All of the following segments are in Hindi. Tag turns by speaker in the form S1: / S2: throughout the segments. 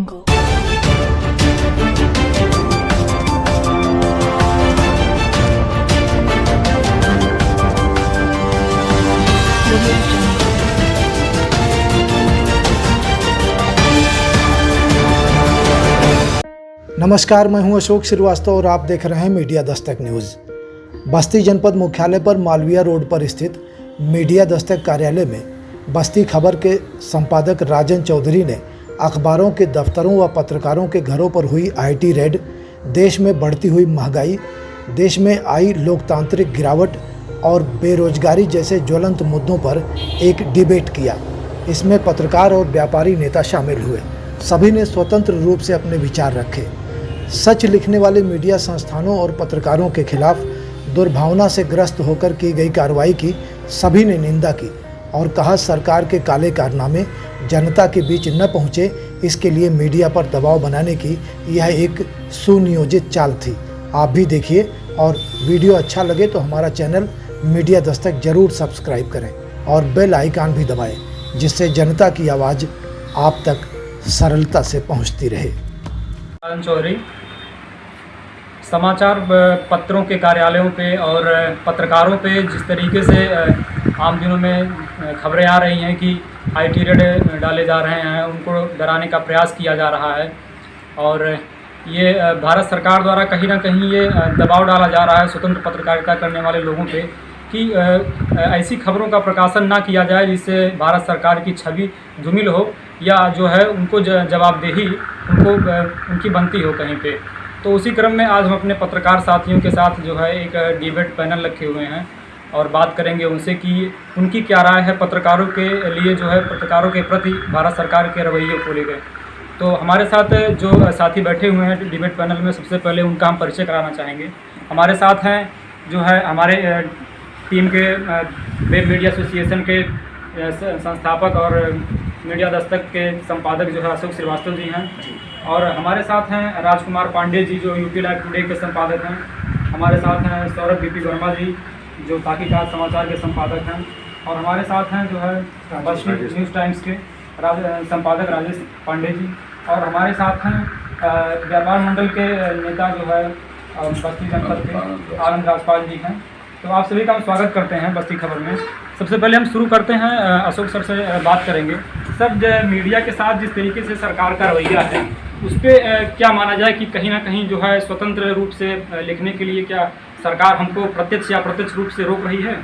S1: नमस्कार, मैं हूं अशोक श्रीवास्तव और आप देख रहे हैं मीडिया दस्तक न्यूज़। बस्ती जनपद मुख्यालय पर मालवीय रोड पर स्थित मीडिया दस्तक कार्यालय में बस्ती खबर के संपादक राजन चौधरी ने अखबारों के दफ्तरों व पत्रकारों के घरों पर हुई आईटी रेड, देश में बढ़ती हुई महंगाई, देश में आई लोकतांत्रिक गिरावट और बेरोजगारी जैसे ज्वलंत मुद्दों पर एक डिबेट किया। इसमें पत्रकार और व्यापारी नेता शामिल हुए। सभी ने स्वतंत्र रूप से अपने विचार रखे। सच लिखने वाले मीडिया संस्थानों और पत्रकारों के खिलाफ दुर्भावना से ग्रस्त होकर की गई कार्रवाई की सभी ने निंदा की और कहा सरकार के काले कारनामे जनता के बीच न पहुंचे, इसके लिए मीडिया पर दबाव बनाने की यह एक सुनियोजित चाल थी। आप भी देखिए और वीडियो अच्छा लगे तो हमारा चैनल मीडिया दस्तक जरूर सब्सक्राइब करें और बेल आइकन भी दबाएं, जिससे जनता की आवाज़ आप तक सरलता से पहुंचती रहे।
S2: राजन चौधरी, समाचार पत्रों के कार्यालयों पे और पत्रकारों पे जिस तरीके से आम दिनों में खबरें आ रही हैं कि आईटी रेड डाले जा रहे हैं, उनको डराने का प्रयास किया जा रहा है और ये भारत सरकार द्वारा कहीं ना कहीं ये दबाव डाला जा रहा है स्वतंत्र पत्रकारिता करने वाले लोगों पे कि ऐसी खबरों का प्रकाशन ना किया जाए जिससे भारत सरकार की छवि धूमिल हो या जो है उनको जवाबदेही उनकी बनती हो कहीं पे। तो उसी क्रम में आज हम अपने पत्रकार साथियों के साथ जो है एक डिबेट पैनल रखे हुए हैं और बात करेंगे उनसे कि उनकी क्या राय है पत्रकारों के लिए, जो है पत्रकारों के प्रति भारत सरकार के रवैये को लेकर। तो हमारे साथ जो साथी बैठे हुए हैं डिबेट पैनल में, सबसे पहले उनका हम परिचय कराना चाहेंगे। हमारे साथ हैं जो है हमारे टीम के वेब मीडिया एसोसिएशन के संस्थापक और मीडिया दस्तक के संपादक जो है अशोक श्रीवास्तव जी हैं, और हमारे साथ हैं राजकुमार पांडे जी जो यूपी लाइव टुडे के संपादक हैं। हमारे साथ हैं सौरभ बीपी वर्मा जी जो ताकीकात समाचार के संपादक हैं, और हमारे साथ हैं जो है बस्ती न्यूज़ टाइम्स के संपादक राजेश पांडे जी, और हमारे साथ हैं व्यापार मंडल के नेता जो है बस्ती जनपद के आनंद राजपाल जी हैं। तो आप सभी का हम स्वागत करते हैं बस्ती खबर में। सबसे पहले हम शुरू करते हैं, अशोक सर से बात करेंगे। सर, मीडिया के साथ जिस तरीके से सरकार का रवैया है उस पर क्या माना जाए कि कहीं ना कहीं जो है स्वतंत्र रूप से लिखने के लिए क्या सरकार हमको प्रत्यक्ष या अप्रत्यक्ष रूप से रोक रही है?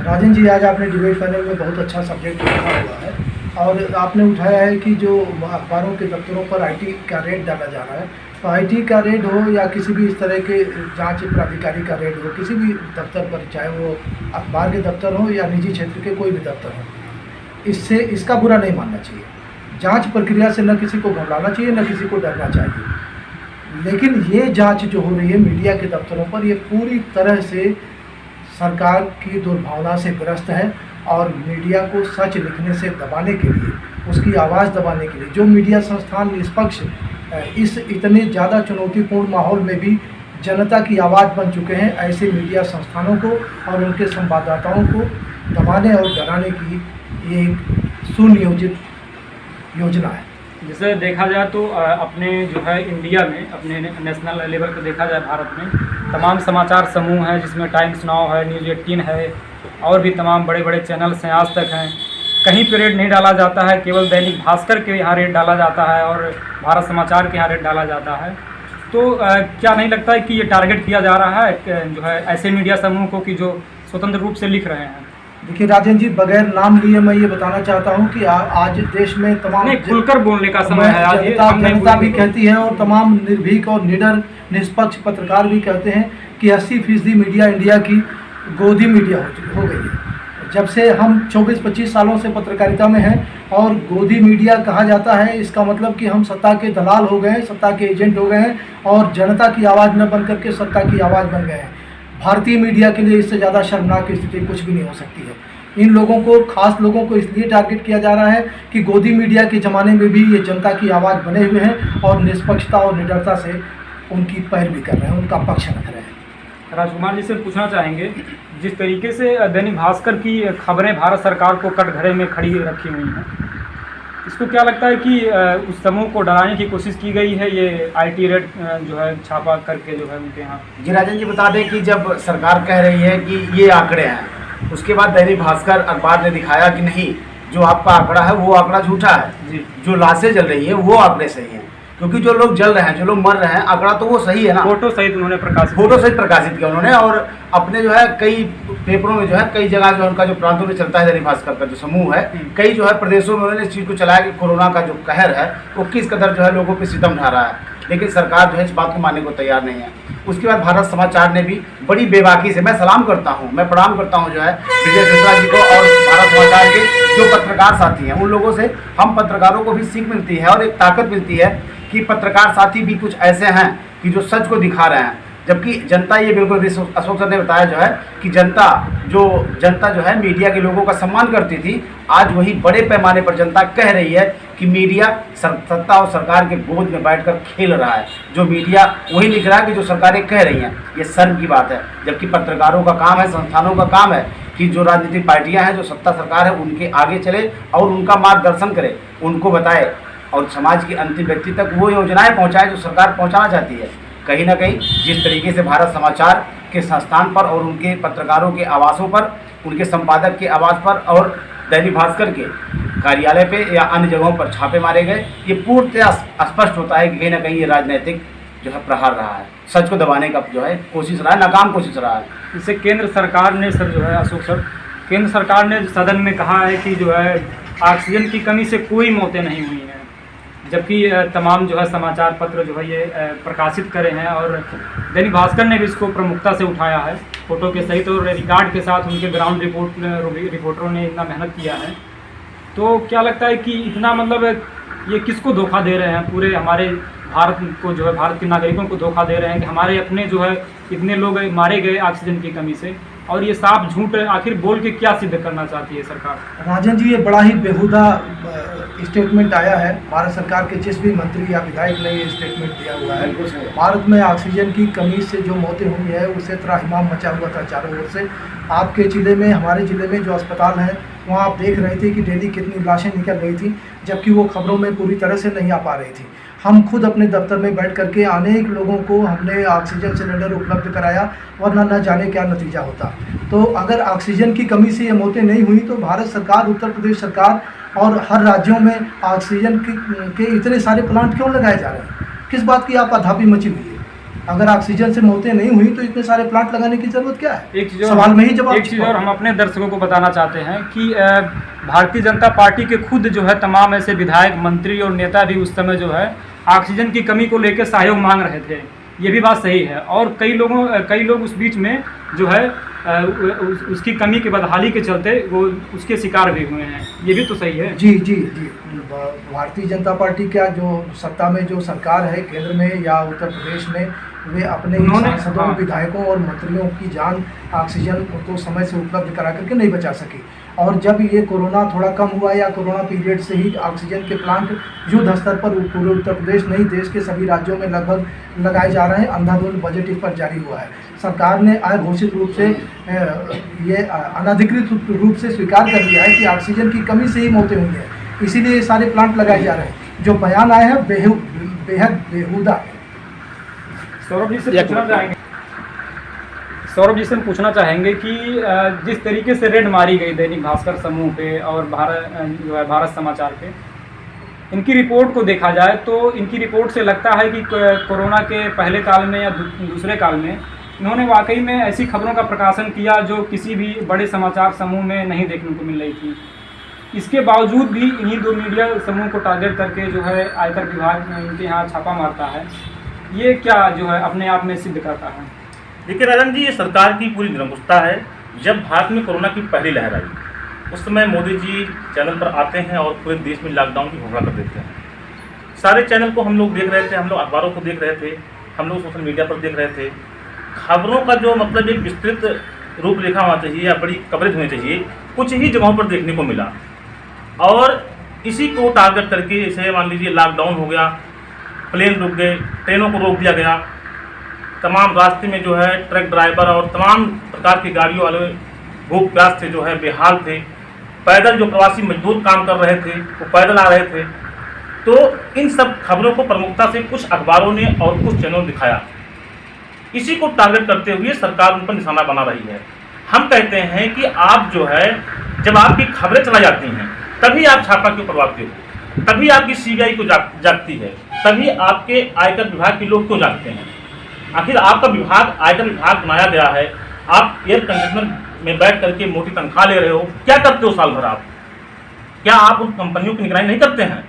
S1: राजन जी, आज आपने डिबेट पैनल में बहुत अच्छा सब्जेक्ट रखा हुआ है और आपने उठाया है कि जो अखबारों के दफ्तरों पर आईटी का रेड डाला जा रहा है। तो आईटी का रेड हो या किसी भी इस तरह के जांच प्राधिकारी का रेड हो, किसी भी दफ्तर पर, चाहे वो अखबार के दफ्तर हो या निजी क्षेत्र के कोई भी दफ्तर हो, इसका बुरा नहीं मानना चाहिए। जांच प्रक्रिया से न किसी को घबराना चाहिए, न किसी को डरना चाहिए। लेकिन ये जांच जो हो रही है मीडिया के दफ्तरों पर, ये पूरी तरह से सरकार की दुर्भावना से ग्रस्त है और मीडिया को सच लिखने से दबाने के लिए, उसकी आवाज़ दबाने के लिए जो मीडिया संस्थान निष्पक्ष इस इतने ज़्यादा चुनौतीपूर्ण माहौल में भी जनता की आवाज़ बन चुके हैं, ऐसे मीडिया संस्थानों को और उनके संवाददाताओं को दबाने और डराने की ये एक सुनियोजित योजना है।
S2: जैसे देखा जाए तो अपने जो है इंडिया में, अपने नेशनल लेवल पर देखा जाए भारत में तमाम समाचार समूह हैं जिसमें टाइम्स नाउ है, न्यूज़ 18 है और भी तमाम बड़े बड़े चैनल्स हैं, आज तक हैं। कहीं पे रेड नहीं डाला जाता है, केवल दैनिक भास्कर के यहाँ रेड डाला जाता है और भारत समाचार के यहाँ रेड डाला जाता है। तो क्या नहीं लगता है कि ये टारगेट किया जा रहा है जो है ऐसे मीडिया समूह को कि जो स्वतंत्र रूप से लिख रहे हैं?
S1: देखिए राजन जी, बगैर नाम लिए मैं ये बताना चाहता हूँ कि आज देश में तमाम
S2: खुलकर बोलने का समय है। आज
S1: जनता भी कहती है और तमाम निर्भीक और निडर निष्पक्ष पत्रकार भी कहते हैं कि 80% मीडिया इंडिया की गोदी मीडिया हो गई है। जब से हम 24-25 सालों से पत्रकारिता में हैं और गोदी मीडिया कहा जाता है, इसका मतलब कि हम सत्ता के दलाल हो गए हैं, सत्ता के एजेंट हो गए हैं और जनता की आवाज़ न बन करके सत्ता की आवाज़ बन गए हैं। भारतीय मीडिया के लिए इससे ज़्यादा शर्मनाक स्थिति कुछ भी नहीं हो सकती है। इन लोगों को, खास लोगों को इसलिए टारगेट किया जा रहा है कि गोदी मीडिया के ज़माने में भी ये जनता की आवाज़ बने हुए हैं और निष्पक्षता और निडरता से उनकी पैरवी कर रहे हैं, उनका पक्ष रख रहे हैं।
S2: राजकुमार जी से पूछना चाहेंगे, जिस तरीके से दैनिक भास्कर की खबरें भारत सरकार को कटघरे में खड़ी रखी हुई हैं, इसको क्या लगता है कि उस समूह को डराने की कोशिश की गई है, ये IT रेड जो है छापा करके जो है उनके यहाँ?
S3: जी राजन जी, बता दें कि जब सरकार कह रही है कि ये आंकड़े हैं, उसके बाद दैनिक भास्कर अखबार ने दिखाया कि नहीं, जो आपका आंकड़ा है वो आंकड़ा झूठा है
S2: जी।
S3: जो लाशें जल रही है वो आंकड़े सही हैं, क्योंकि जो लोग जल रहे हैं, जो लोग मर रहे हैं, आंकड़ा तो वो सही है ना।
S2: फोटो सहित उन्होंने प्रकाशित
S3: फोटो सहित प्रकाशित किया उन्होंने, और अपने जो है कई पेपरों में जो है कई जगह जो है उनका जो प्रांतों में चलता है दैनिक भास्कर का जो समूह है, कई जो है प्रदेशों में उन्होंने इस चीज़ को चलाया कि कोरोना का जो कहर है वो किस कदर जो है लोगों पे सितम ढा रहा है, लेकिन सरकार जो है इस बात को मानने को तैयार नहीं है। उसके बाद भारत समाचार ने भी बड़ी बेबाकी से, मैं सलाम करता हूँ, मैं प्रणाम करता हूँ जो है विजय मिश्रा जी को और भारत समाचार के जो पत्रकार साथी हैं, उन लोगों से हम पत्रकारों को भी सीख मिलती है और एक ताकत मिलती है कि पत्रकार साथी भी कुछ ऐसे हैं कि जो सच को दिखा रहे हैं, जबकि जनता ये बिल्कुल भी, अशोक सर ने बताया जो है कि जनता जो है मीडिया के लोगों का सम्मान करती थी, आज वही बड़े पैमाने पर जनता कह रही है कि मीडिया सत्ता और सरकार के गोद में बैठकर खेल रहा है। जो मीडिया वही लिख रहा है कि जो सरकारें कह रही हैं, ये शर्म की बात है। जबकि पत्रकारों का काम है, संस्थानों का काम है कि जो राजनीतिक पार्टियां हैं, जो सत्ता सरकार है, उनके आगे चले और उनका मार्गदर्शन करे, उनको बताए और समाज के अंतिम व्यक्ति तक वो योजनाएं पहुंचाए जो सरकार पहुंचाना चाहती है। कहीं ना कहीं जिस तरीके से भारत समाचार के संस्थान पर और उनके पत्रकारों के आवासों पर, उनके संपादक के आवास पर और दैनिक भास्कर के कार्यालय पे या अन्य जगहों पर छापे मारे गए, ये पूर्णतः स्पष्ट होता है कि कहीं ना कहीं ये राजनीतिक जो है प्रहार रहा है, सच को दबाने का जो है कोशिश रहा है, नाकाम कोशिश रहा है।
S2: इससे केंद्र सरकार ने सर जो है, अशोक सर, केंद्र सरकार ने सदन में कहा है कि जो है ऑक्सीजन की कमी से कोई मौतें नहीं हुई हैं, जबकि तमाम जो है समाचार पत्र जो है ये प्रकाशित करे हैं और दैनिक भास्कर ने भी इसको प्रमुखता से उठाया है, फोटो के सहित और रिकॉर्ड के साथ। उनके ग्राउंड रिपोर्टरों ने इतना मेहनत किया है, तो क्या लगता है कि इतना मतलब ये किसको धोखा दे रहे हैं? पूरे हमारे भारत को जो है, भारत के नागरिकों को धोखा दे रहे हैं कि हमारे अपने जो है इतने लोग मारे गए ऑक्सीजन की कमी से, और ये साफ झूठ आखिर बोल के क्या सिद्ध करना चाहती है सरकार?
S1: राजन जी, ये बड़ा ही बेहुदा स्टेटमेंट आया है। भारत सरकार के जिस भी मंत्री या विधायक ने ये स्टेटमेंट दिया हुआ है, भारत में ऑक्सीजन की कमी से जो मौतें हुई है उससे त्राहिमाम मचा हुआ था चारों ओर से। आपके ज़िले में, हमारे ज़िले में जो अस्पताल हैं, वहाँ आप देख रहे थे कि डेली कितनी लाशें निकल रही थी, जबकि वो खबरों में पूरी तरह से नहीं आ पा रही थी। हम खुद अपने दफ्तर में बैठ करके अनेक लोगों को हमने ऑक्सीजन सिलेंडर उपलब्ध कराया, वरना न जाने क्या नतीजा होता। तो अगर ऑक्सीजन की कमी से ये मौतें नहीं हुई तो भारत सरकार, उत्तर प्रदेश सरकार और हर राज्यों में ऑक्सीजन के इतने सारे प्लांट क्यों लगाए जा रहे हैं? किस बात की आपाधापी मची हुई है? अगर ऑक्सीजन से मौतें नहीं हुई तो इतने सारे प्लांट लगाने की जरूरत क्या है?
S2: एक चीज़
S1: सवाल में ही जवाब।
S2: एक चीज़ और हम अपने दर्शकों को बताना चाहते हैं कि भारतीय जनता पार्टी के खुद जो है तमाम ऐसे विधायक, मंत्री और नेता भी उस समय जो है ऑक्सीजन की कमी को लेकर सहयोग मांग रहे थे। ये भी बात सही है, और कई लोग उस बीच में जो है उसकी कमी के बदहाली के चलते वो उसके शिकार भी हुए हैं। ये भी तो सही है।
S1: जी जी जी, भारतीय जनता पार्टी का जो सत्ता में जो सरकार है केंद्र में या उत्तर प्रदेश में, वे अपने सांसदों, विधायकों और मंत्रियों की जान ऑक्सीजन को समय से उपलब्ध करा करके नहीं बचा सकी। और जब ये कोरोना थोड़ा कम हुआ या कोरोना पीरियड से ही ऑक्सीजन के प्लांट युद्ध स्तर पर पूरे उत्तर प्रदेश नहीं, देश के सभी राज्यों में लगभग लगाए जा रहे हैं। अंधाधुंध बजट इस पर जारी हुआ है। सरकार ने अघोषित रूप से ये अनधिकृत रूप से स्वीकार कर लिया है कि ऑक्सीजन की कमी से ही मौतें हुई हैं, इसीलिए ये सारे प्लांट लगाए जा रहे हैं। जो बयान आए हैं बेहद बेहुदा है।
S2: सौरभ जी से पूछना चाहेंगे कि जिस तरीके से रेड मारी गई दैनिक भास्कर समूह पे और भारत समाचार पे, इनकी रिपोर्ट को देखा जाए तो इनकी रिपोर्ट से लगता है कि कोरोना के पहले काल में या दूसरे काल में इन्होंने वाकई में ऐसी खबरों का प्रकाशन किया जो किसी भी बड़े समाचार समूह में नहीं देखने को मिल रही थी। इसके बावजूद भी इन्हीं दो मीडिया समूह को टारगेट करके जो है आयकर विभाग इनके यहाँ छापा मारता है। ये क्या जो है अपने आप में सिद्ध करता है?
S4: देखिए राजन जी, ये सरकार की पूरी निरंकुशता है। जब भारत में कोरोना की पहली लहर आई, उस समय मोदी जी चैनल पर आते हैं और पूरे देश में लॉकडाउन की घोषणा कर देते हैं। सारे चैनल को हम लोग देख रहे थे, हम लोग अखबारों को देख रहे थे, हम लोग सोशल मीडिया पर देख रहे थे। खबरों का जो मतलब एक विस्तृत रूपरेखा होना चाहिए या बड़ी कवरेज होनी चाहिए, कुछ ही जगहों पर देखने को मिला। और इसी को टारगेट करके, जैसे मान लीजिए लॉकडाउन हो गया, प्लेन रुक गए, ट्रेनों को रोक दिया गया, तमाम रास्ते में जो है ट्रक ड्राइवर और तमाम प्रकार की गाड़ियों वाले भूख प्यास से जो है बेहाल थे। पैदल जो प्रवासी मजदूर काम कर रहे थे वो पैदल आ रहे थे। तो इन सब खबरों को प्रमुखता से कुछ अखबारों ने और कुछ चैनलों ने दिखाया। इसी को टारगेट करते हुए सरकार उन पर निशाना बना रही है। हम कहते हैं कि आप जो है, जब आपकी खबरें चलाई जाती हैं तभी आप छापा क्यों करवाते हो, तभी आपकी सीबीआई को जागती है, तभी आपके आयकर विभाग के लोग क्यों जागते हैं। आखिर आपका विभाग आयकर विभाग बनाया गया है, आप एयर कंडीशनर में बैठ करके मोटी तनख्वाह ले रहे हो, क्या करते हो साल भर आप? क्या आप उन कंपनियों की निगरानी नहीं करते हैं?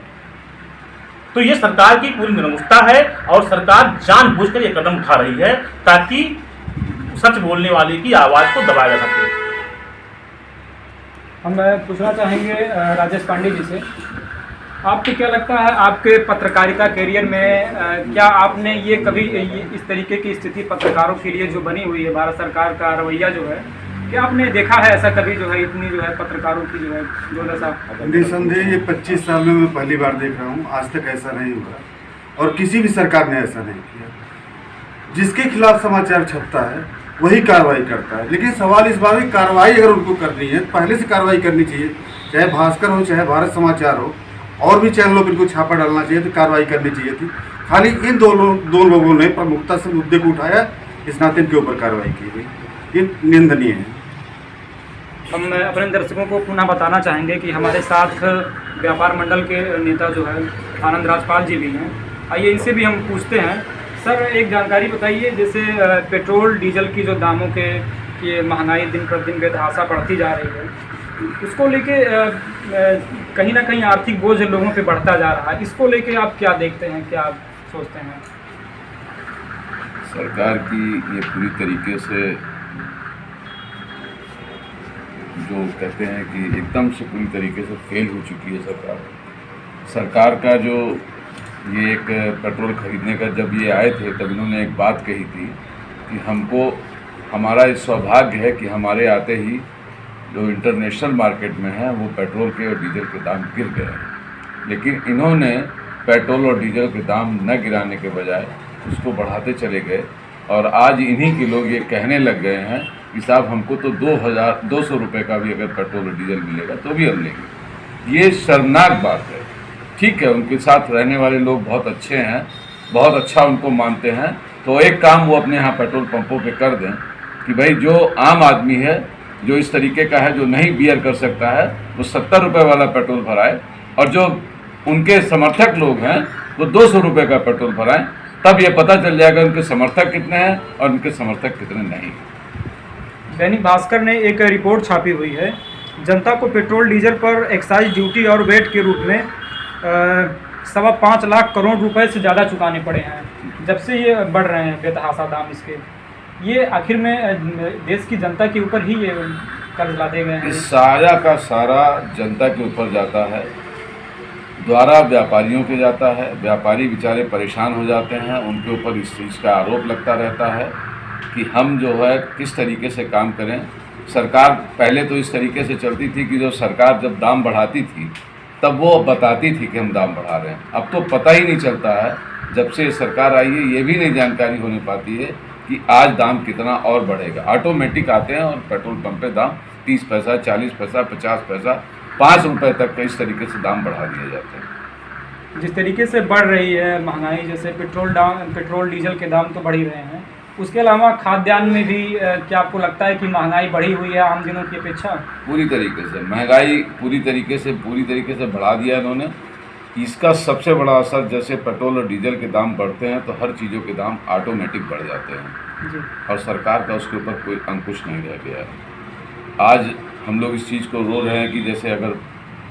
S4: तो ये सरकार की पूरी निरंकुशता है और सरकार जानबूझकर ये कदम उठा रही है ताकि सच बोलने वाले की आवाज़ को दबाया जा सके।
S2: हम पूछना चाहेंगे राजेश पांडे जी से, आपको क्या लगता है आपके पत्रकारिता करियर में क्या आपने ये कभी इस तरीके की स्थिति पत्रकारों के लिए जो बनी हुई है, भारत सरकार का रवैया जो है, क्या आपने देखा है ऐसा कभी जो है इतनी जो है पत्रकारों की जो है जो दशा?
S5: निसंदेह ये 25 साल में मैं पहली बार देख रहा हूँ। आज तक ऐसा नहीं हुआ और किसी भी सरकार ने ऐसा नहीं किया। जिसके खिलाफ समाचार छपता है वही कार्रवाई करता है, लेकिन सवाल इस बात की कार्रवाई अगर उनको करनी है पहले से कार्रवाई करनी चाहिए। चाहे भास्कर हो चाहे भारत समाचार हो और भी चैनलों पर इनको छापा डालना चाहिए तो कार्रवाई करनी चाहिए थी। खाली इन दो लोगों ने प्रमुखता से मुद्दे को उठाया, इस नाते इनके ऊपर कार्रवाई की गई, ये निंदनीय है।
S2: हम अपने दर्शकों को पुनः बताना चाहेंगे कि हमारे साथ व्यापार मंडल के नेता जो है आनंद राजपाल जी भी हैं। आइए इनसे भी हम पूछते हैं। सर, एक जानकारी बताइए, जैसे पेट्रोल डीजल की जो दामों के ये महंगाई दिन प्रतिदिन बेतहाशा बढ़ती जा रही है, उसको लेके कहीं ना कहीं आर्थिक बोझ लोगों पे बढ़ता जा रहा है, इसको लेके आप क्या देखते हैं, क्या सोचते हैं?
S6: सरकार की ये पूरी तरीके से जो कहते हैं कि एकदम से पूरी तरीके से फेल हो चुकी है सरकार का जो ये एक पेट्रोल खरीदने का जब ये आए थे तब इन्होंने एक बात कही थी कि हमको हमारा ये सौभाग्य है कि हमारे आते ही जो इंटरनेशनल मार्केट में है वो पेट्रोल के और डीजल के दाम गिर गए हैं। लेकिन इन्होंने पेट्रोल और डीजल के दाम न गिराने के बजाय उसको बढ़ाते चले गए और आज इन्हीं के लोग ये कहने लग गए हैं कि साहब हमको तो 200 रुपये का भी अगर पेट्रोल और डीजल मिलेगा तो भी हम लेंगे। ये शर्मनाक बात है। ठीक है, उनके साथ रहने वाले लोग बहुत अच्छे हैं, बहुत अच्छा उनको मानते हैं, तो एक काम वो अपने यहाँ पेट्रोल पंपों पे कर दें कि भाई जो आम आदमी है, जो इस तरीके का है, जो नहीं बियर कर सकता है, वो 70 रुपये वाला पेट्रोल भराए और जो उनके समर्थक लोग हैं वो 200 रुपये का पेट्रोल भराएं। तब ये पता चल जाएगा उनके समर्थक कितने हैं और उनके समर्थक कितने नहीं।
S2: दैनिक भास्कर ने एक रिपोर्ट छापी हुई है, जनता को पेट्रोल डीजल पर एक्साइज ड्यूटी और वेट के रूप में 5.25 लाख करोड़ रुपए से ज़्यादा चुकाने पड़े हैं जब से ये बढ़ रहे हैं बेतहाशा दाम इसके। ये आखिर में देश की जनता के ऊपर ही ये कर्ज लादे गए हैं।
S6: सारा का सारा जनता के ऊपर जाता है, द्वारा व्यापारियों के जाता है। व्यापारी बेचारे परेशान हो जाते हैं, उनके ऊपर इस चीज़ का आरोप लगता रहता है कि हम जो है किस तरीके से काम करें। सरकार पहले तो इस तरीके से चलती थी कि जो सरकार जब दाम बढ़ाती थी तब वो बताती थी कि हम दाम बढ़ा रहे हैं। अब तो पता ही नहीं चलता है, जब से सरकार आई है ये भी नहीं जानकारी होने पाती है कि आज दाम कितना और बढ़ेगा। ऑटोमेटिक आते हैं और पेट्रोल पंप पे दाम 30 पैसा, 40 पैसा, 50 पैसा, 5 रुपये तक का इस तरीके से दाम बढ़ा दिए जाते हैं।
S2: जिस तरीके से बढ़ रही है महंगाई, जैसे पेट्रोल डीजल के दाम तो बढ़ ही रहे हैं, उसके अलावा खाद्यान्न में भी क्या आपको लगता है कि महंगाई बढ़ी हुई है आम दिनों की अपेक्षा?
S6: पूरी तरीके से महंगाई पूरी तरीके से बढ़ा दिया इन्होंने। इसका सबसे बड़ा असर, जैसे पेट्रोल और डीजल के दाम बढ़ते हैं तो हर चीज़ों के दाम ऑटोमेटिक बढ़ जाते हैं
S2: जी।
S6: और सरकार का उसके ऊपर कोई अंकुश नहीं रह गया है। आज हम लोग इस चीज़ को रो रहे हैं कि जैसे अगर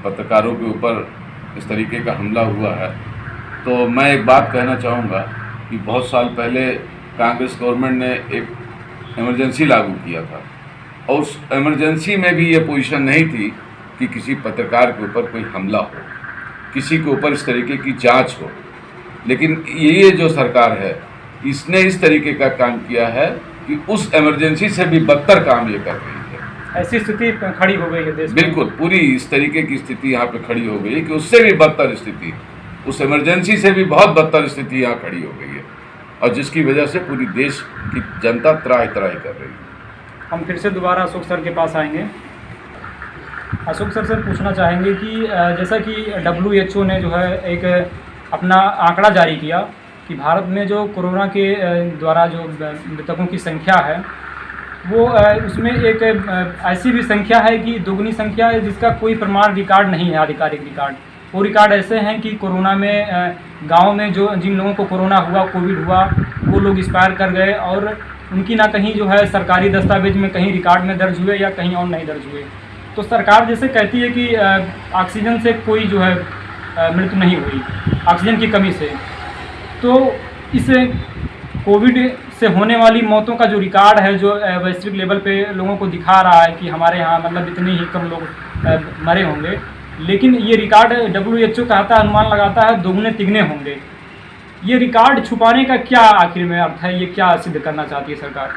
S6: पत्रकारों के ऊपर इस तरीके का हमला हुआ है, तो मैं एक बात कहना चाहूँगा कि बहुत साल पहले कांग्रेस गवर्नमेंट ने एक इमरजेंसी लागू किया था और उस इमरजेंसी में भी ये पोजीशन नहीं थी कि किसी पत्रकार के ऊपर कोई हमला हो, किसी के ऊपर इस तरीके की जांच हो। लेकिन ये जो सरकार है इसने इस तरीके का काम किया है कि उस इमरजेंसी से भी बदतर काम ये कर रही है।
S2: ऐसी स्थिति खड़ी हो गई है देश में।
S6: बिल्कुल, पूरी इस तरीके की स्थिति यहाँ पे खड़ी हो गई है कि उससे भी बदतर स्थिति, उस इमरजेंसी से भी बहुत बदतर स्थिति यहाँ खड़ी हो गई है और जिसकी वजह से पूरी देश की जनता त्राही त्राही कर रही है।
S2: हम फिर से दोबारा अशोक सर के पास आएंगे। अशोक सर से पूछना चाहेंगे कि जैसा कि WHO ने जो है एक अपना आंकड़ा जारी किया कि भारत में जो कोरोना के द्वारा जो मृतकों की संख्या है वो उसमें एक ऐसी भी संख्या है कि दोगुनी संख्या है जिसका कोई प्रमाण रिकॉर्ड नहीं है, आधिकारिक रिकॉर्ड। वो रिकॉर्ड ऐसे हैं कि कोरोना में गांव में जो जिन लोगों को कोरोना हुआ, कोविड हुआ, वो लोग एक्सपायर कर गए और उनकी ना कहीं जो है सरकारी दस्तावेज में कहीं रिकॉर्ड में दर्ज हुए या कहीं और नहीं दर्ज हुए। तो सरकार जैसे कहती है कि ऑक्सीजन से कोई जो है मृत्यु नहीं हुई, ऑक्सीजन की कमी से, तो इस कोविड से होने वाली मौतों का जो रिकॉर्ड है, जो वैश्विक लेवल पे लोगों को दिखा रहा है कि हमारे यहाँ मतलब इतने ही कम लोग मरे होंगे, लेकिन ये रिकॉर्ड WHO कहता है, अनुमान लगाता है दोगुने तिगने होंगे। ये रिकॉर्ड छुपाने का क्या आखिर में अर्थ है? ये क्या सिद्ध करना चाहती है सरकार?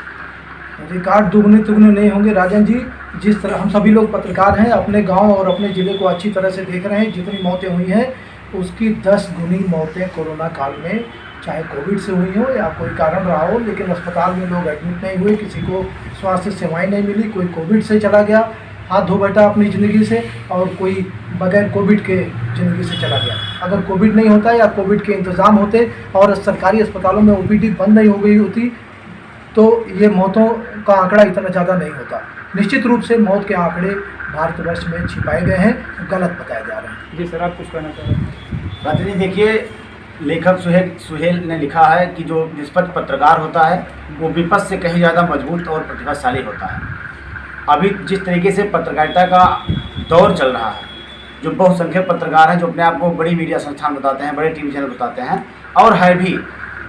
S1: रिकॉर्ड दुगने तिगुने नहीं होंगे राजन जी। जिस तरह हम सभी लोग पत्रकार हैं, अपने गांव और अपने ज़िले को अच्छी तरह से देख रहे हैं। जितनी मौतें हुई हैं उसकी 10 गुनी मौतें कोरोना काल में चाहे कोविड से हुई हो या कोई कारण रहा हो, लेकिन अस्पताल में लोग एडमिट नहीं हुए, किसी को स्वास्थ्य सेवाएं नहीं मिली, कोई कोविड से चला गया, हाथ धो बैठा अपनी ज़िंदगी से, और कोई बगैर कोविड के ज़िंदगी से चला गया। अगर कोविड नहीं होता या कोविड के इंतज़ाम होते और सरकारी अस्पतालों में OPD बंद नहीं हो गई होती तो ये मौतों का आंकड़ा इतना ज़्यादा नहीं होता। निश्चित रूप से मौत के आंकड़े भारतवर्ष में छिपाए गए हैं, गलत बताए जा रहे हैं।
S2: जी सर, आप कुछ कहना चाह रहे हैं?
S3: राजनी, देखिए, लेखक सुहेल ने लिखा है कि जो निष्पक्ष पत्रकार होता है वो विपक्ष से कहीं ज़्यादा मजबूत और प्रतिभाशाली होता है। अभी जिस तरीके से पत्रकारिता का दौर चल रहा है, जो बहुसंख्यक पत्रकार हैं जो अपने आप को बड़ी मीडिया संस्थान बताते हैं, बड़े TV चैनल बताते हैं, और है भी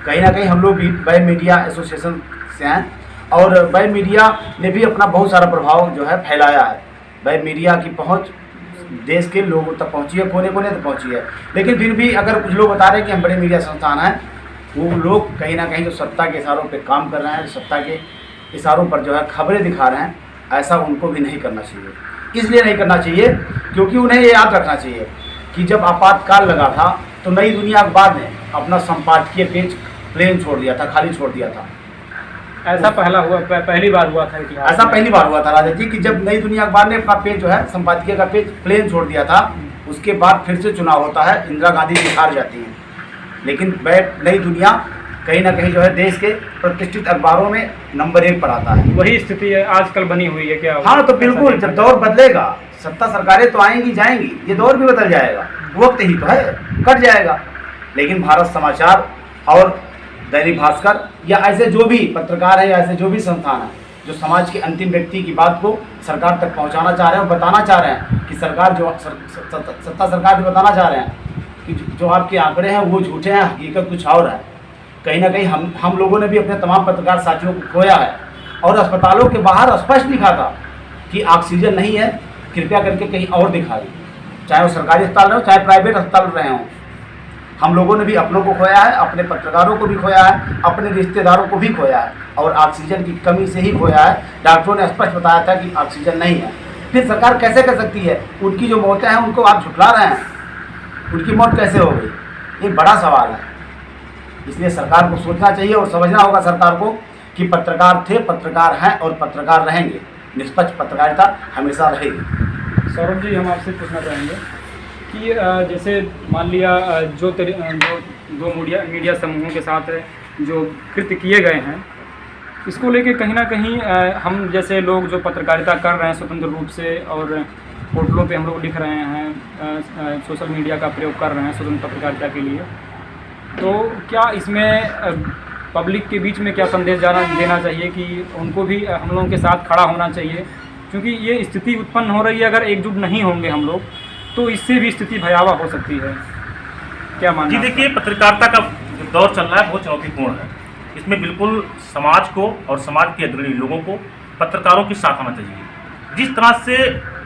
S3: कहीं ना कहीं हम लोग भी बाय मीडिया एसोसिएशन से हैं, और बाय मीडिया ने भी अपना बहुत सारा प्रभाव जो है फैलाया है। बाय मीडिया की पहुंच देश के लोगों तक पहुंची है, कोने कोने तक पहुंची है। लेकिन फिर भी अगर कुछ लोग बता रहे हैं कि हम बड़े मीडिया संस्थान हैं, वो लोग कहीं ना कहीं जो सत्ता के इशारों पे काम कर रहे हैं, सत्ता के इशारों पर जो है खबरें दिखा रहे हैं, ऐसा उनको भी नहीं करना चाहिए। इसलिए नहीं करना चाहिए क्योंकि उन्हें ये याद रखना चाहिए कि जब आपातकाल लगा था तो नई दुनिया अखबार ने अपना संपादकीय पेज प्लेन छोड़ दिया था, खाली छोड़ दिया था।
S2: ऐसा पहली बार हुआ था इतिहास
S3: ऐसा
S2: में।
S3: पहली बार हुआ था राजा जी कि जब नई दुनिया अखबार ने अपना पेज जो है संपादकीय का पेज प्लेन छोड़ दिया था। उसके बाद फिर से चुनाव होता है, इंदिरा गांधी जी हार जाती हैं, लेकिन नई दुनिया कहीं ना कहीं जो है देश के प्रतिष्ठित अखबारों में नंबर 1 पर आता है।
S2: वही स्थिति है आजकल बनी हुई है क्या?
S3: हाँ, तो बिल्कुल, जब दौर बदलेगा, सत्ता सरकारें तो आएंगी जाएंगी, ये दौर भी बदल जाएगा, वक्त ही तो है, कट जाएगा। लेकिन भारत समाचार और दैनिक भास्कर या ऐसे जो भी पत्रकार हैं या ऐसे जो भी संस्थान हैं जो समाज के अंतिम व्यक्ति की बात को सरकार तक पहुंचाना चाह रहे हैं और बताना चाह रहे हैं कि सरकार जो सत्ता सरकार जो बताना चाह रहे हैं कि जो आपके आंकड़े हैं वो झूठे हैं, हकीकत कुछ और है। कहीं ना कहीं हम लोगों ने भी अपने तमाम पत्रकार साथियों को खोया है, और अस्पतालों के बाहर स्पष्ट लिखा था कि ऑक्सीजन नहीं है, कृपया करके कहीं और दिखा दी, चाहे वो सरकारी अस्पताल रहे हो चाहे प्राइवेट अस्पताल रहे हों। हम लोगों ने भी अपनों को खोया है, अपने पत्रकारों को भी खोया है, अपने रिश्तेदारों को भी खोया है, और ऑक्सीजन की कमी से ही खोया है। डॉक्टरों ने स्पष्ट बताया था कि ऑक्सीजन नहीं है। फिर सरकार कैसे कर सकती है? उनकी जो मौतें हैं उनको आप झुठला रहे हैं, उनकी मौत कैसे हो गई? ये बड़ा सवाल है। इसलिए सरकार को सोचना चाहिए और समझना होगा सरकार को कि पत्रकार थे, पत्रकार हैं और पत्रकार रहेंगे। निष्पक्ष पत्रकारिता हमेशा रहेगी।
S2: सौरभ जी, हम आपसे पूछना चाहेंगे कि जैसे मान लिया जो दो मीडिया समूहों के साथ जो कृत्य किए गए हैं, इसको लेके कहीं ना कहीं हम जैसे लोग जो पत्रकारिता कर रहे हैं स्वतंत्र रूप से, और पोर्टलों पे हम लोग लिख रहे हैं, सोशल मीडिया का प्रयोग कर रहे हैं स्वतंत्र पत्रकारिता के लिए, तो क्या इसमें पब्लिक के बीच में क्या संदेश देना चाहिए कि उनको भी हम लोगों के साथ खड़ा होना चाहिए? क्योंकि ये स्थिति उत्पन्न हो रही है, अगर एकजुट नहीं होंगे हम लोग तो इससे भी स्थिति भयावह हो सकती है। क्या मानना?
S4: जी देखिए, पत्रकारिता का जो दौर चल रहा है बहुत चुनौतीपूर्ण है। इसमें बिल्कुल समाज को और समाज के अग्रणी लोगों को पत्रकारों के साथ आना चाहिए। जिस तरह से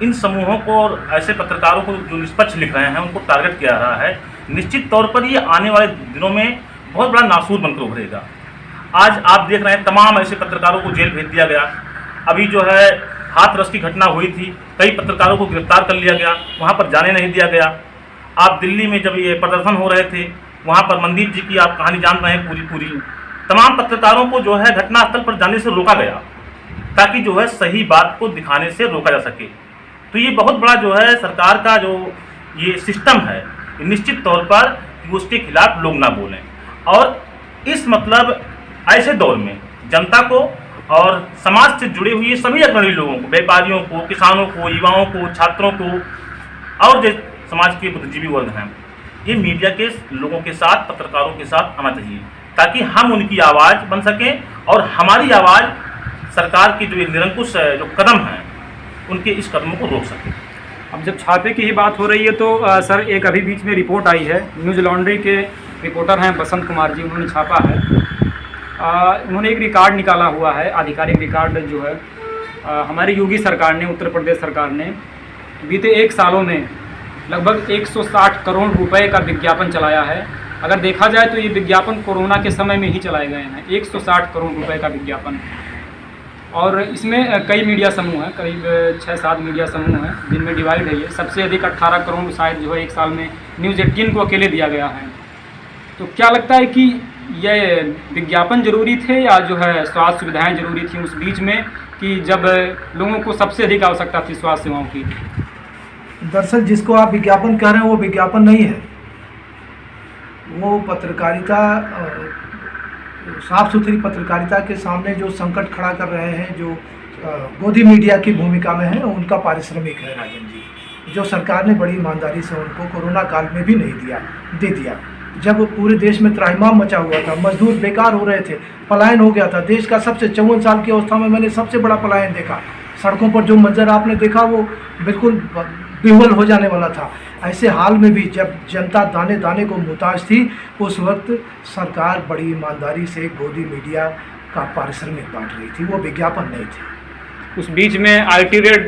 S4: इन समूहों को और ऐसे पत्रकारों को जो निष्पक्ष लिख रहे हैं उनको टारगेट किया रहा है, निश्चित तौर पर ये आने वाले दिनों में बहुत बड़ा नासूर बनकर उभरेगा। आज आप देख रहे हैं तमाम ऐसे पत्रकारों को जेल भेज दिया गया। अभी जो है हाथरस की घटना हुई थी, कई पत्रकारों को गिरफ्तार कर लिया गया, वहाँ पर जाने नहीं दिया गया। आप दिल्ली में जब ये प्रदर्शन हो रहे थे, वहाँ पर मनदीप जी की आप कहानी जान रहे हैं पूरी, तमाम पत्रकारों को जो है घटनास्थल पर जाने से रोका गया ताकि जो है सही बात को दिखाने से रोका जा सके। तो ये बहुत बड़ा जो है सरकार का जो ये सिस्टम है, निश्चित तौर पर कि उसके खिलाफ लोग ना बोलें। और इस मतलब ऐसे दौर में जनता को और समाज से जुड़े हुए सभी अग्रणी लोगों को, व्यापारियों को, किसानों को, युवाओं को, छात्रों को और जो समाज के बुद्धिजीवी वर्ग हैं, ये मीडिया के लोगों के साथ, पत्रकारों के साथ आना चाहिए ताकि हम उनकी आवाज़ बन सकें और हमारी आवाज़ सरकार की जो ये निरंकुश जो कदम हैं उनके इस कदमों को रोक सकें।
S2: अब जब छापे की ही बात हो रही है तो सर एक अभी बीच में रिपोर्ट आई है, न्यूज़ लॉन्ड्री के रिपोर्टर हैं बसंत कुमार जी, उन्होंने छापा है। उन्होंने एक रिकॉर्ड निकाला हुआ है, आधिकारिक रिकॉर्ड जो है हमारी योगी सरकार ने, उत्तर प्रदेश सरकार ने बीते 1 सालों में लगभग 160 करोड़ रुपए का विज्ञापन चलाया है। अगर देखा जाए तो ये विज्ञापन कोरोना के समय में ही चलाए गए हैं, 160 करोड़ रुपए का विज्ञापन। और इसमें कई मीडिया समूह हैं, करीब 6-7 मीडिया समूह हैं जिनमें डिवाइड है ये। सबसे अधिक 18 करोड़ शायद जो है 1 साल में न्यूज़ 18 को अकेले दिया गया है। तो क्या लगता है कि ये विज्ञापन जरूरी थे या जो है स्वास्थ्य सुविधाएं जरूरी थी उस बीच में, कि जब लोगों को सबसे अधिक आवश्यकता थी स्वास्थ्य सेवाओं की?
S1: दरअसल जिसको आप विज्ञापन कह रहे हैं वो विज्ञापन नहीं है, वो पत्रकारिता, साफ सुथरी पत्रकारिता के सामने जो संकट खड़ा कर रहे हैं, जो गोदी मीडिया की भूमिका में है, उनका पारिश्रमिक है राजन जी, जो सरकार ने बड़ी ईमानदारी से उनको कोरोना काल में भी नहीं दे दिया। जब पूरे देश में त्राहिमाम मचा हुआ था, मजदूर बेकार हो रहे थे, पलायन हो गया था देश का। सबसे 54 साल की अवस्था में मैंने सबसे बड़ा पलायन देखा। सड़कों पर जो मंजर आपने देखा वो बिल्कुल विह्वल हो जाने वाला था। ऐसे हाल में भी जब जनता दाने दाने को मुहताज थी, उस वक्त सरकार बड़ी ईमानदारी से गोदी मीडिया का पारिश्रमिक बांट रही थी, वो विज्ञापन नहीं थे।
S2: उस बीच में आईटी रेट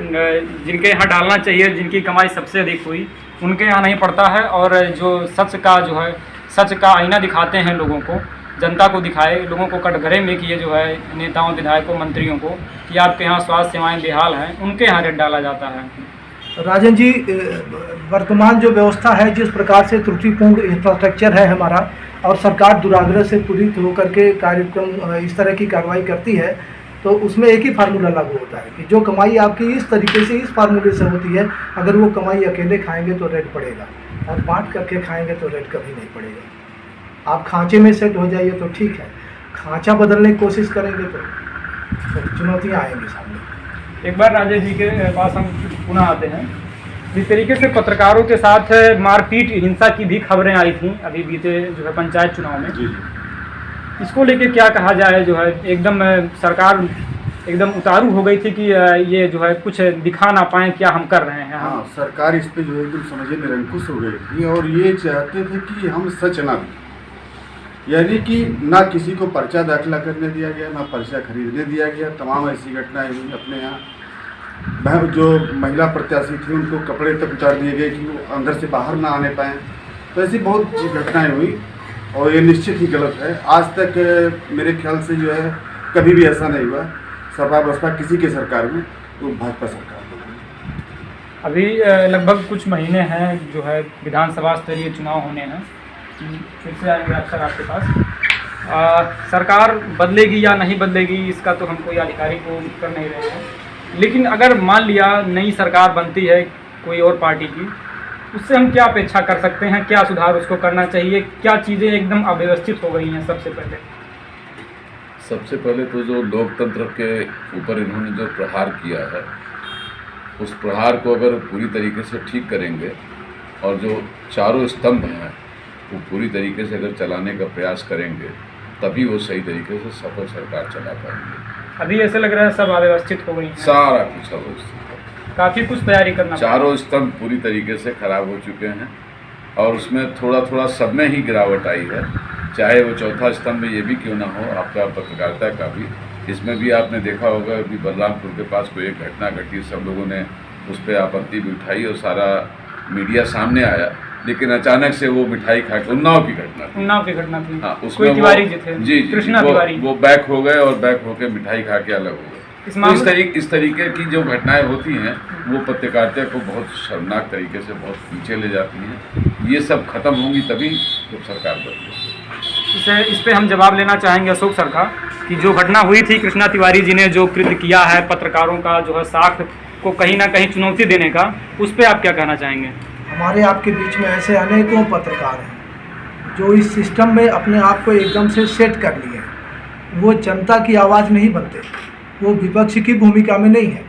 S2: जिनके यहाँ डालना चाहिए, जिनकी कमाई सबसे अधिक हुई, उनके यहाँ नहीं पड़ता है। और जो सच का जो है, सच का आईना दिखाते हैं लोगों को, जनता को दिखाए, लोगों को कटघरे में किए जो है नेताओं, विधायकों, मंत्रियों को कि आपके यहाँ स्वास्थ्य सेवाएं बेहाल हैं, उनके यहाँ रेट डाला जाता है।
S1: राजन जी, वर्तमान जो व्यवस्था है, जिस प्रकार से त्रुटिपूर्ण इंफ्रास्ट्रक्चर है हमारा, और सरकार दुराग्रह से पूरित होकर के कार्यक्रम इस तरह की कार्रवाई करती है, तो उसमें एक ही फार्मूला लागू होता है कि जो कमाई आपकी इस तरीके से, इस फार्मूले से होती है, अगर वो कमाई अकेले खाएंगे तो रेट पड़ेगा, और बांट करके खाएंगे तो रेट कभी नहीं पड़ेगा। आप खांचे में सेट हो जाइए तो ठीक है, खांचा बदलने की कोशिश करेंगे तो चुनौतियाँ आएंगी सामने।
S2: एक बार राजेश जी के पास हम पुनः आते हैं। जिस तरीके से पत्रकारों के साथ मारपीट, हिंसा की भी खबरें आई थी अभी बीते जो है पंचायत चुनाव में, इसको लेके क्या कहा जाए? जो है एकदम सरकार एकदम उतारू हो गई थी कि ये जो है कुछ दिखा ना पाए क्या हम कर रहे हैं।
S5: हाँ, सरकार इस पे जो है एकदम समझिए निरंकुश हो गई थी और ये चाहते थे कि हम सच ना दें, यानी कि ना किसी को पर्चा दाखिला करने दिया गया, ना पर्चा खरीदने दिया गया। तमाम ऐसी घटनाएं हुई अपने यहाँ। जो महिला प्रत्याशी थी उनको कपड़े तक उतार दिए गए कि वो अंदर से बाहर ना आने पाएँ। तो ऐसी बहुत घटनाएं हुई और ये निश्चित ही गलत है। आज तक मेरे ख्याल से जो है कभी भी ऐसा नहीं हुआ सपा बसपा किसी के सरकार में, तो भाजपा सरकार में।
S2: अभी लगभग कुछ महीने हैं जो है विधानसभा स्तरीय चुनाव होने हैं, फिर से आएंगे अक्सर आपके पास। सरकार बदलेगी या नहीं बदलेगी इसका तो हम कोई आधिकारिक वो कर नहीं रहे हैं, लेकिन अगर मान लिया नई सरकार बनती है कोई और पार्टी की, उससे हम क्या अपेक्षा कर सकते हैं? क्या सुधार उसको करना चाहिए? क्या चीज़ें एकदम अव्यवस्थित हो गई हैं?
S6: सबसे पहले तो जो लोकतंत्र के ऊपर इन्होंने जो प्रहार किया है, उस प्रहार को अगर पूरी तरीके से ठीक करेंगे और जो चारों स्तंभ हैं वो पूरी तरीके से अगर चलाने का प्रयास करेंगे, तभी वो सही तरीके से सफल सरकार चला पाएंगे।
S2: अभी ऐसे लग रहा है सब अव्यवस्थित हो गई,
S6: सारा कुछ अव्यवस्थित,
S2: काफ़ी कुछ तैयारी करना,
S6: चारों स्तंभ पूरी तरीके से खराब हो चुके हैं और उसमें थोड़ा थोड़ा सब में ही गिरावट आई है। चाहे वो चौथा स्तंभ ये भी क्यों ना हो, आपका पत्रकारिता का भी, इसमें भी आपने देखा होगा अभी बलरामपुर के पास कोई एक घटना घटी, सब लोगों ने उस पर आपत्ति भी उठाई और सारा मीडिया सामने आया, लेकिन अचानक से वो मिठाई खा के, उन्नाव की घटना थी, हाँ, उसमें
S2: तिवारी जी थे,
S6: जी
S2: कृष्णा तिवारी,
S6: वो बैक हो गए और बैक होकर मिठाई खा के अलग हो गए। इस तरीके की जो घटनाएं होती हैं वो पत्रकारिता को बहुत शर्मनाक तरीके से बहुत पीछे ले जाती हैं। ये सब खत्म होंगी तभी जब सरकार बदलेगी।
S2: इस पे हम जवाब लेना चाहेंगे अशोक सर का कि जो घटना हुई थी, कृष्णा तिवारी जी ने जो कृत्य किया है, पत्रकारों का जो है साख को कहीं ना कहीं चुनौती देने का, उस पर आप क्या कहना चाहेंगे?
S1: हमारे आपके बीच में ऐसे अनेकों पत्रकार हैं जो इस सिस्टम में अपने आप को एकदम से सेट कर लिए हैं। वो जनता की आवाज़ नहीं बनते, वो विपक्ष की भूमिका में नहीं है,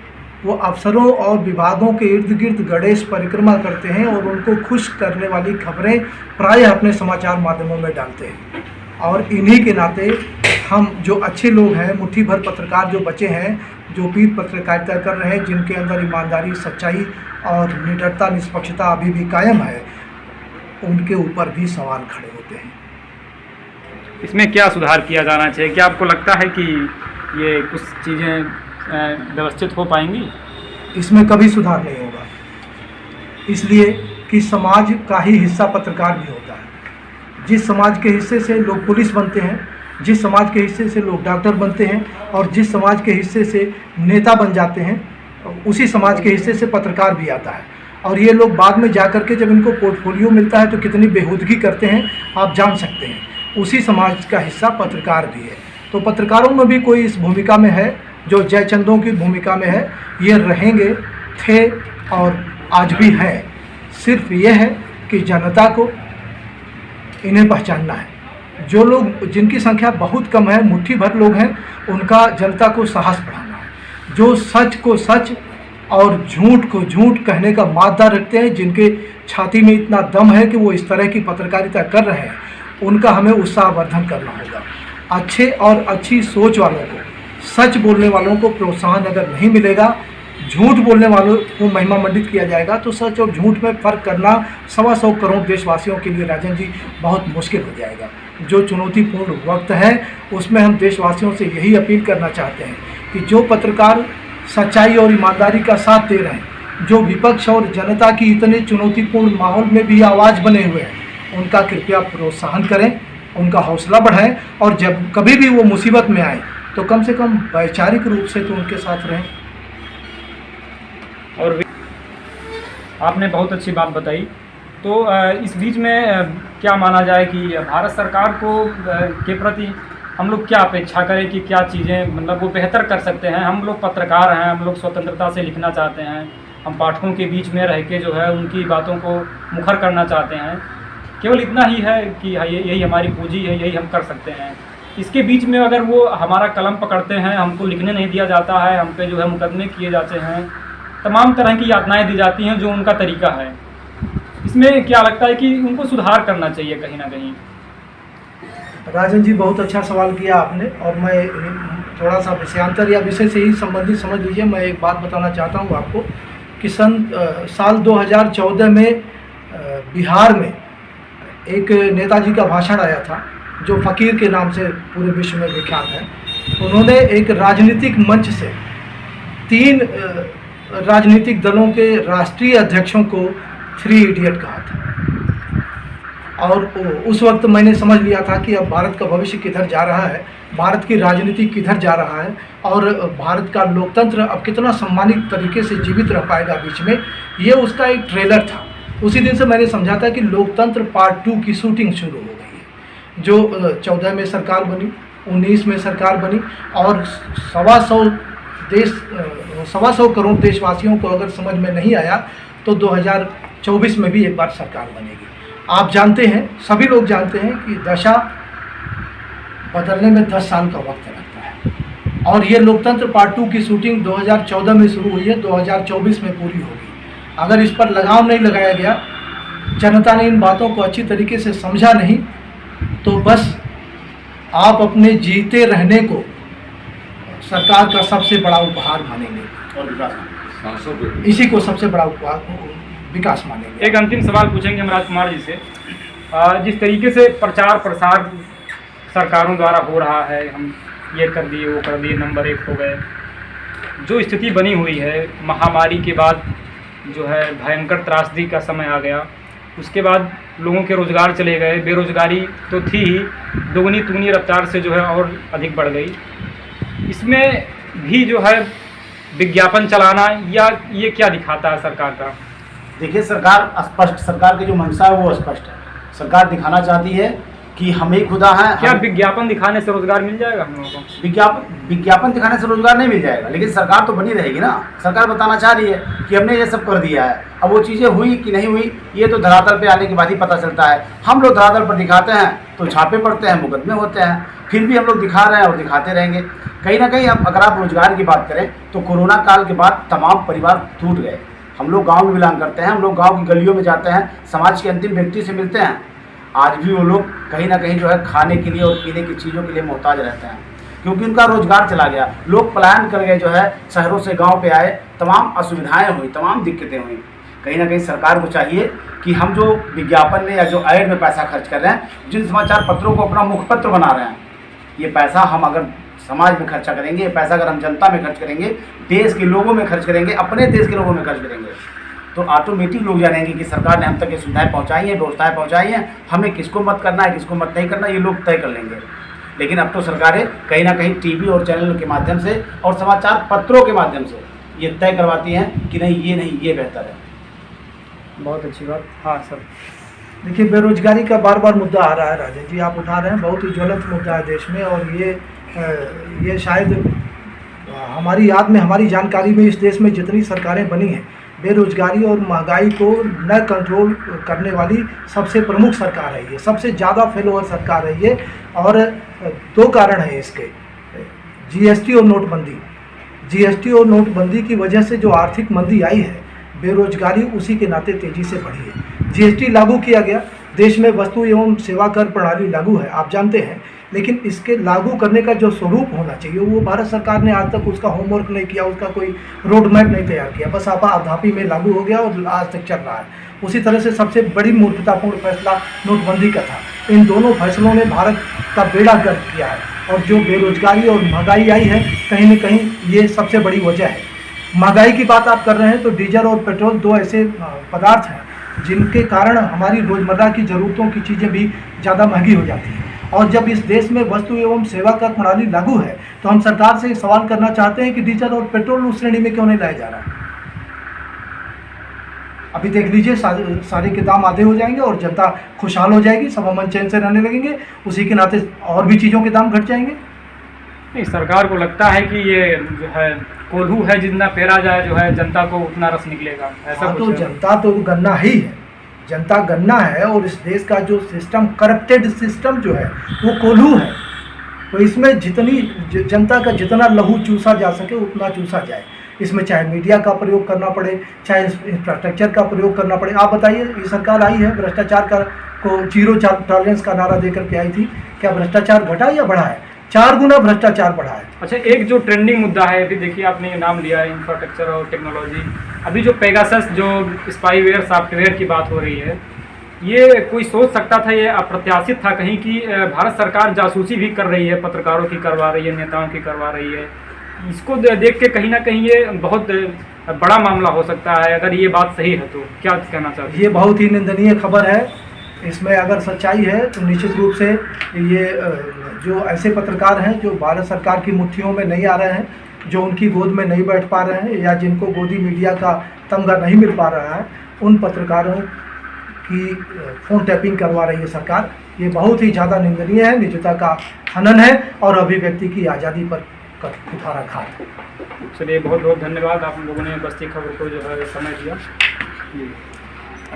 S1: वो अफसरों और विभागों के इर्द गिर्द गणेश परिक्रमा करते हैं और उनको खुश करने वाली खबरें प्रायः अपने समाचार माध्यमों में डालते हैं। और इन्हीं के नाते हम जो अच्छे लोग हैं, मुट्ठी भर पत्रकार जो बचे हैं, जो पीठ पत्रकारिता कर रहे हैं, जिनके अंदर ईमानदारी, सच्चाई और निडरता, निष्पक्षता अभी भी कायम है, उनके ऊपर भी सवाल खड़े होते हैं।
S2: इसमें क्या सुधार किया जाना चाहिए? क्या आपको लगता है कि ये कुछ चीज़ें व्यवस्थित हो पाएंगी?
S1: इसमें कभी सुधार नहीं होगा, इसलिए कि समाज का ही हिस्सा पत्रकार भी होता है। जिस समाज के हिस्से से लोग पुलिस बनते हैं, जिस समाज के हिस्से से लोग डॉक्टर बनते हैं और जिस समाज के हिस्से से नेता बन जाते हैं, उसी समाज के हिस्से से पत्रकार भी आता है। और ये लोग बाद में जा कर के जब इनको पोर्टफोलियो मिलता है तो कितनी बेहूदगी करते हैं आप जान सकते हैं। उसी समाज का हिस्सा पत्रकार भी है। तो पत्रकारों में भी कोई इस भूमिका में है जो जयचंदों की भूमिका में है, ये रहेंगे, थे और आज भी हैं। सिर्फ ये है कि जनता को इन्हें पहचानना है। जो लोग, जिनकी संख्या बहुत कम है, मुट्ठी भर लोग हैं, उनका जनता को साहस बढ़ाना है। जो सच को सच और झूठ को झूठ कहने का मादा रखते हैं, जिनके छाती में इतना दम है कि वो इस तरह की पत्रकारिता कर रहे हैं, उनका हमें उत्साहवर्धन करना होगा। अच्छे और अच्छी सोच वालों को, सच बोलने वालों को प्रोत्साहन अगर नहीं मिलेगा, झूठ बोलने वालों को महिमा मंडित किया जाएगा, तो सच और झूठ में फ़र्क करना 125 करोड़ देशवासियों के लिए राजन जी बहुत मुश्किल हो जाएगा। जो चुनौतीपूर्ण वक्त है उसमें हम देशवासियों से यही अपील करना चाहते हैं कि जो पत्रकार सच्चाई और ईमानदारी का साथ दे रहे हैं, जो विपक्ष और जनता की इतने चुनौतीपूर्ण माहौल में भी आवाज़ बने हुए हैं, उनका कृपया प्रोत्साहन करें, उनका हौसला बढ़ाएं और जब कभी भी वो मुसीबत में आए तो कम से कम वैचारिक रूप से तो उनके साथ रहें।
S2: और आपने बहुत अच्छी बात बताई। तो इस बीच में क्या माना जाए कि भारत सरकार को के प्रति हम लोग क्या अपेक्षा करें कि क्या चीज़ें मतलब वो बेहतर कर सकते हैं? हम लोग पत्रकार हैं, हम लोग स्वतंत्रता से लिखना चाहते हैं, हम पाठकों के बीच में रह के जो है उनकी बातों को मुखर करना चाहते हैं। केवल इतना ही है कि यही हमारी पूंजी है, यही हम कर सकते हैं। इसके बीच में अगर वो हमारा कलम पकड़ते हैं, हमको लिखने नहीं दिया जाता है, हम पे जो है मुकदमे किए जाते हैं, तमाम तरह की यातनाएं दी जाती हैं जो उनका तरीका है। इसमें क्या लगता है कि उनको सुधार करना चाहिए कहीं ना कहीं?
S1: राजन जी, बहुत अच्छा सवाल किया आपने और मैं थोड़ा सा विषयांतर या विषय से ही संबंधित समझ लीजिए। मैं एक बात बताना चाहता हूँ आपको कि साल 2014 में बिहार में एक नेताजी का भाषण आया था जो फ़कीर के नाम से पूरे विश्व में विख्यात है। उन्होंने एक राजनीतिक मंच से 3 राजनीतिक दलों के राष्ट्रीय अध्यक्षों को 3 इडियट कहा था। और उस वक्त मैंने समझ लिया था कि अब भारत का भविष्य किधर जा रहा है, भारत की राजनीति किधर जा रहा है और भारत का लोकतंत्र अब कितना सम्मानित तरीके से जीवित रह पाएगा बीच में। ये उसका एक ट्रेलर था। उसी दिन से मैंने समझा था कि लोकतंत्र पार्ट 2 की शूटिंग शुरू हो गई है। जो 14 में सरकार बनी, 19 में सरकार बनी और 125 करोड़ देशवासियों को अगर समझ में नहीं आया तो 2024 में भी एक बार सरकार बनेगी। आप जानते हैं, सभी लोग जानते हैं कि दशा बदलने में 10 साल का वक्त लगता है और ये लोकतंत्र पार्ट 2 की शूटिंग 2014 में शुरू हुई है, 2024 में पूरी होगी। अगर इस पर लगाम नहीं लगाया गया, जनता ने इन बातों को अच्छी तरीके से समझा नहीं, तो बस आप अपने जीते रहने को सरकार का सबसे बड़ा उपहार मानेंगे और इसी को सबसे बड़ा उपहार विकास मानेंगे।
S2: एक अंतिम सवाल पूछेंगे हम राजकुमार जी से। जिस तरीके से प्रचार प्रसार सरकारों द्वारा हो रहा है, हम ये कर दिए, वो कर दिए, नंबर 1 हो गए, जो स्थिति बनी हुई है, महामारी के बाद जो है भयंकर त्रासदी का समय आ गया, उसके बाद लोगों के रोज़गार चले गए, बेरोज़गारी तो थी ही, दोगुनी तिगुनी रफ्तार से जो है और अधिक बढ़ गई। इसमें भी जो है विज्ञापन चलाना या ये क्या दिखाता है सरकार का?
S3: देखिए, सरकार स्पष्ट, सरकार की जो मंशा है वो स्पष्ट है। सरकार दिखाना चाहती है कि हम ही खुदा हैं।
S2: क्या विज्ञापन दिखाने से रोजगार मिल जाएगा हम लोगों को?
S3: विज्ञापन दिखाने से रोजगार नहीं मिल जाएगा, लेकिन सरकार तो बनी रहेगी ना। सरकार बताना चाह रही है कि हमने ये सब कर दिया है। अब वो चीज़ें हुई कि नहीं हुई ये तो धरातल पे आने के बाद ही पता चलता है। हम लोग धरातल पर दिखाते हैं तो छापे पड़ते हैं, मुकदमे होते हैं, फिर भी हम लोग दिखा रहे हैं और दिखाते रहेंगे। कहीं ना कहीं अब अगर आप रोजगार की बात करें तो कोरोना काल के बाद तमाम परिवार टूट गए। हम लोग गाँव में बिलोंग करते हैं, हम लोग गाँव की गलियों में जाते हैं, समाज के अंतिम व्यक्ति से मिलते हैं। आज भी वो लोग कहीं ना कहीं जो है खाने के लिए और पीने की चीज़ों के लिए मोहताज रहते हैं, क्योंकि उनका रोजगार चला गया। लोग पलायन कर गए, जो है शहरों से गांव पे आए, तमाम असुविधाएं हुई, तमाम दिक्कतें हुई। कहीं ना कहीं सरकार को चाहिए कि हम जो विज्ञापन में या जो ऐड में पैसा खर्च कर रहे हैं, जिन समाचार पत्रों को अपना मुखपत्र बना रहे हैं, ये पैसा हम अगर समाज में खर्चा करेंगे, ये पैसा अगर हम जनता में खर्च करेंगे, देश के लोगों में खर्च करेंगे, अपने देश के लोगों में खर्च करेंगे, तो ऑटोमेटिक लोग जानेंगे कि सरकार ने हम तक ये सुविधाएं पहुंचाई हैं, व्यवस्थाएं पहुंचाई हैं, हमें किसको मत करना है, किसको मत नहीं करना, ये लोग तय कर लेंगे। लेकिन अब तो सरकारें कहीं ना कहीं टीवी और चैनल के माध्यम से और समाचार पत्रों के माध्यम से ये तय करवाती हैं कि नहीं ये बेहतर है।
S2: बहुत अच्छी बात। हाँ सर,
S1: देखिए, बेरोजगारी का बार बार मुद्दा आ रहा है राजन जी, आप उठा रहे हैं, बहुत ही ज्वलंत मुद्दा है देश में। और ये शायद हमारी याद में, हमारी जानकारी में इस देश में जितनी सरकारें बनी हैं, बेरोजगारी और महंगाई को न कंट्रोल करने वाली सबसे प्रमुख सरकार है ये, सबसे ज़्यादा फेल ओवर सरकार है ये। और दो कारण हैं इसके, जीएसटी और नोटबंदी। जीएसटी और नोटबंदी की वजह से जो आर्थिक मंदी आई है, बेरोजगारी उसी के नाते तेज़ी से बढ़ी है। जीएसटी लागू किया गया, देश में वस्तु एवं सेवा कर प्रणाली लागू है, आप जानते हैं, लेकिन इसके लागू करने का जो स्वरूप होना चाहिए वो भारत सरकार ने आज तक उसका होमवर्क नहीं किया, उसका कोई रोड मैप नहीं तैयार किया, बस आपाधापी में लागू हो गया और आज तक चल रहा है। उसी तरह से सबसे बड़ी मूर्खतापूर्ण फैसला नोटबंदी का था। इन दोनों फैसलों ने भारत का बेड़ा गर्क किया है, और जो बेरोजगारी और महंगाई आई है, कहीं न कहीं ये सबसे बड़ी वजह है। महंगाई की बात आप कर रहे हैं तो डीजल और पेट्रोल दो ऐसे पदार्थ हैं जिनके कारण हमारी रोज़मर्रा की ज़रूरतों की चीज़ें भी ज़्यादा महंगी हो जाती हैं। और जब इस देश में वस्तु एवं सेवा कर प्रणाली लागू है तो हम सरकार से सवाल करना चाहते हैं कि डीजल और पेट्रोल उस श्रेणी में क्यों नहीं लाया जा रहा है। अभी देख लीजिए, सारे के दाम आधे हो जाएंगे और जनता खुशहाल हो जाएगी, सब अमन चैन से रहने लगेंगे, उसी के नाते और भी चीज़ों के दाम घट जाएंगे।
S2: नहीं, सरकार को लगता है कि ये जो है कोल्हू है, जितना पेरा जाए जो है जनता को उतना रस निकलेगा, ऐसा
S1: तो जनता तो गन्ना ही है, जनता गन्ना है, और इस देश का जो सिस्टम, करप्टेड सिस्टम जो है वो कोल्हू है। तो इसमें जितनी जनता का जितना लहू चूसा जा सके उतना चूसा जाए। इसमें चाहे मीडिया का प्रयोग करना पड़े, चाहे इंफ्रास्ट्रक्चर का प्रयोग करना पड़े। आप बताइए, ये सरकार आई है, भ्रष्टाचार को जीरो टॉलरेंस का नारा देकर के आई थी, क्या भ्रष्टाचार घटा या बढ़ा है? 4 गुना भ्रष्टाचार बढ़ा है।
S2: अच्छा, एक जो ट्रेंडिंग मुद्दा है, अभी देखिए आपने ये नाम लिया है, इंफ्रास्ट्रक्चर और टेक्नोलॉजी। अभी जो पेगासस, जो स्पाईवेयर सॉफ्टवेयर की बात हो रही है, ये कोई सोच सकता था, ये अप्रत्याशित था कहीं कि भारत सरकार जासूसी भी कर रही है, पत्रकारों की करवा रही है, नेताओं की करवा रही है। इसको देख के कहीं ना कहीं ये बहुत बड़ा मामला हो सकता है। अगर ये बात सही है तो क्या कहना चाहते हैं?
S1: ये बहुत ही निंदनीय खबर है। इसमें अगर सच्चाई है तो निश्चित रूप से ये जो ऐसे पत्रकार हैं जो भारत सरकार की मुट्ठियों में नहीं आ रहे हैं, जो उनकी गोद में नहीं बैठ पा रहे हैं, या जिनको गोदी मीडिया का तमगा नहीं मिल पा रहा है, उन पत्रकारों की फ़ोन टैपिंग करवा रही है सरकार। ये बहुत ही ज़्यादा निंदनीय है, निजता का हनन है और अभिव्यक्ति की आज़ादी पर कुठाराघात।
S2: चलिए, बहुत बहुत धन्यवाद, आप लोगों ने बस्ती खबर को जो है समय दिया।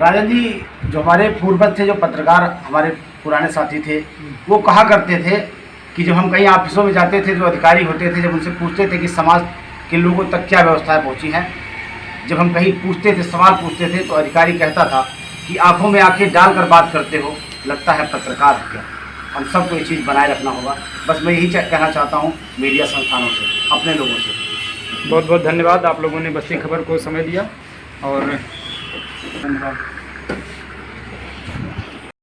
S3: राजन जी, जो हमारे पूर्वज थे, जो पत्रकार हमारे पुराने साथी थे, वो कहा करते थे कि जब हम कहीं ऑफिसों में जाते थे, जो अधिकारी होते थे, जब उनसे पूछते थे कि समाज के लोगों तक क्या व्यवस्थाएं पहुंची हैं, जब हम कहीं पूछते थे, सवाल पूछते थे, तो अधिकारी कहता था कि आंखों में आंखें डालकर बात करते हो, लगता है पत्रकार हो क्या। हम सबको ये चीज़ बनाए रखना होगा। बस मैं यही कहना चाहता हूँ मीडिया संस्थानों से, अपने लोगों से।
S2: बहुत बहुत धन्यवाद, आप लोगों ने बस्ती खबर को समय दिया, और धन्यवाद।